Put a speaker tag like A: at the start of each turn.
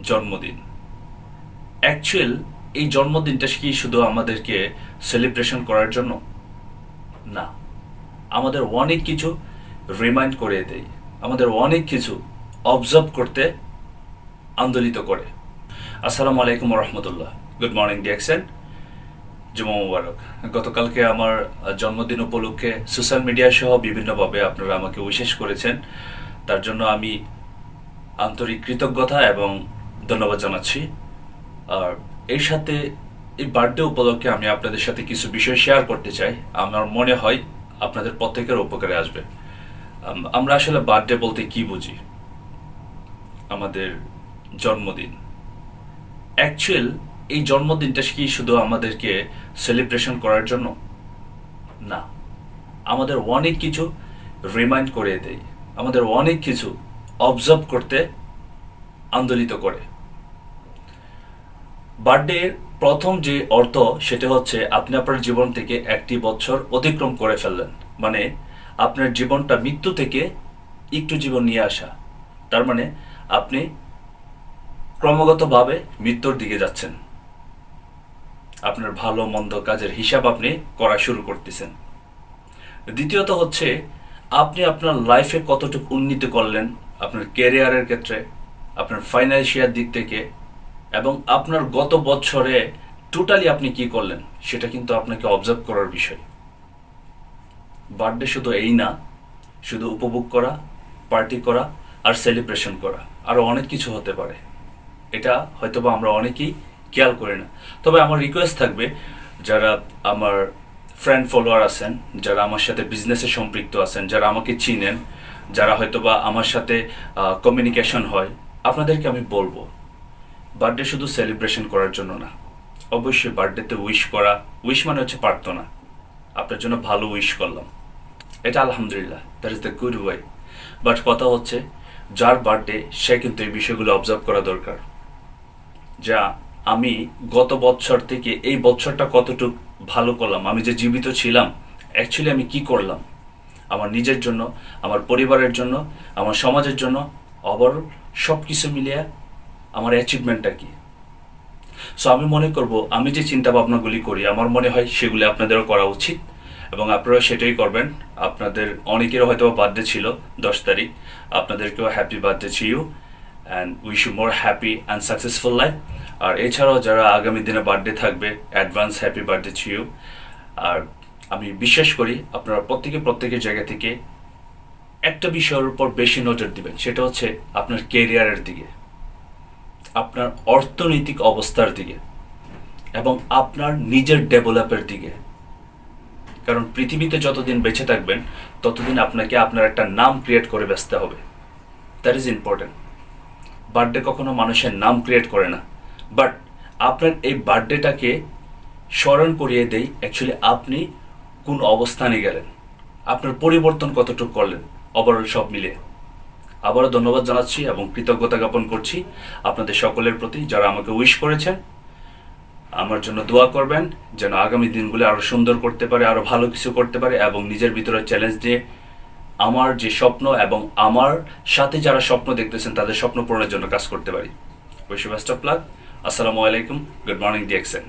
A: জন্মদিন। অ্যাকচুয়াল এই জন্মদিনটা কি শুধু আমাদেরকে সেলিব্রেশন করার জন্য? না, আমাদের অনেক কিছু রিমাইন্ড করে দেয়, আমাদের অনেক কিছু অবজার্ভ করতে আন্দোলিত করে। আসসালামু আলাইকুম রহমতুল্লাহ। গুড মর্নিং ডিয়াকসেন, জুমা মুবারক। গতকালকে আমার জন্মদিন উপলক্ষে সোশ্যাল মিডিয়া সহ বিভিন্নভাবে আপনারা আমাকে উইশেস করেছেন, তার জন্য আমি আন্তরিক কৃতজ্ঞতা এবং ধন্যবাদ জানাচ্ছি। আর এর সাথে এই বার্থডে উপলক্ষে আমি আপনাদের সাথে কিছু বিষয় শেয়ার করতে চাই, আমার মনে হয় আপনাদের প্রত্যেকের উপকারে আসবে। আমরা আসলে বার্থডে বলতে কি বুঝি? আমাদের জন্মদিন। অ্যাকচুয়াল এই জন্মদিনটা কি শুধু আমাদেরকে সেলিব্রেশন করার জন্য? না, আমাদের অনেক কিছু রিমাইন্ড করে দেয়, আমাদের অনেক কিছু অবজার্ভ করতে আন্দোলিত করে। বার্থডের প্রথম যে অর্থ সেটা হচ্ছে আপনি আপনার জীবন থেকে একটি বছর অতিক্রম করে ফেললেন, মানে আপনার জীবনটা মৃত্যু থেকে একটু জীবন নিয়ে আসা। তার মানে আপনি ক্রমাগতভাবে মৃত্যুর দিকে যাচ্ছেন, আপনার ভালো মন্দ কাজের হিসাব আপনি করা শুরু করতেছেন। দ্বিতীয়ত হচ্ছে আপনি আপনার লাইফে কতটুকু উন্নতি করলেন, আপনার ক্যারিয়ারের ক্ষেত্রে, আপনার ফাইন্যান্সিয়াল দিক থেকে, এবং আপনার গত বছরে টোটালি আপনি কি করলেন সেটা কিন্তু আপনাকে অবজার্ভ করার বিষয়। বার্থডে শুধু এই না, শুধু উপভোগ করা, পার্টি করা আর সেলিব্রেশন করা, আরও অনেক কিছু হতে পারে। এটা হয়তোবা আমরা অনেকেই খেয়াল করি না। তবে আমার রিকোয়েস্ট থাকবে, যারা আমার ফ্রেন্ড ফলোয়ার আছেন, যারা আমার সাথে বিজনেসে সম্পৃক্ত আছেন, যারা আমাকে চিনেন, যারা হয়তোবা আমার সাথে কমিউনিকেশন হয়, আপনাদেরকে আমি বলবো বার্থডে শুধু সেলিব্রেশন করার জন্য না। অবশ্যই বার্থডেতে উইশ করা, উইশ মানে হচ্ছে প্রার্থনা, আপনার জন্য ভালো উইশ করলাম, এটা আলহামদুলিল্লাহ, that is the good way. But কথা হচ্ছে যার বার্থডে সে কিন্তু এই বিষয়গুলো অবজার্ভ করা দরকার, যা আমি গত বছর থেকে এই বছরটা কতটুকু ভালো করলাম, আমি যে জীবিত ছিলাম অ্যাকচুয়ালি আমি কি করলাম আমার নিজের জন্য, আমার পরিবারের জন্য, আমার সমাজের জন্য, ওভারঅল সব কিছু মিলিয়ে আমার অ্যাচিভমেন্টটা কি। সো আমি মনে করব আমি যে চিন্তা ভাবনাগুলি করি আমার মনে হয় সেগুলি আপনাদেরও করা উচিত, এবং আপনারা সেটাই করবেন। আপনাদের অনেকেরও হয়তো বার্থডে ছিল 10 তারিখ, আপনাদেরকেও happy birthday to you and wish you more happy and successful life. আর এছাড়াও যারা আগামী দিনে বার্থডে থাকবে, advance happy birthday to you. আর আমি বিশ্বাস করি আপনারা প্রত্যেকের জায়গা থেকে একটা বিষয়ের উপর বেশি নজর দিবেন, সেটা হচ্ছে আপনার কেরিয়ারের দিকে, আপনার অর্থনৈতিক অবস্থার দিকে, এবং আপনার নিজের ডেভেলপের দিকে। কারণ পৃথিবীতে যতদিন বেঁচে থাকবেন ততদিন আপনাকে আপনার একটা নাম ক্রিয়েট করে বাঁচতে হবে, দ্যাট ইজ ইম্পর্টেন্ট। বার্থডে কখনো মানুষের নাম ক্রিয়েট করে না, বাট আপনার এই বার্থডেটাকে স্মরণ করিয়ে দেই অ্যাকচুয়ালি আপনি কোন অবস্থানে গেলেন, আপনার পরিবর্তন কতটুকু করলেন, ওভারঅল সব মিলে। আবারও ধন্যবাদ জানাচ্ছি এবং কৃতজ্ঞতা জ্ঞাপন করছি আপনাদের সকলের প্রতি যারা আমাকে উইশ করেছেন। আমার জন্য দোয়া করবেন যেন আগামী দিনগুলো আরও সুন্দর করতে পারে, আরও ভালো কিছু করতে পারে, এবং নিজের ভিতরে চ্যালেঞ্জ দিয়ে আমার যে স্বপ্ন এবং আমার সাথে যারা স্বপ্ন দেখতেছেন তাদের স্বপ্ন পূরণের জন্য কাজ করতে পারি। Wish you best of luck. আসসালামু আলাইকুম, গুড মর্নিং ডিএক্সএন।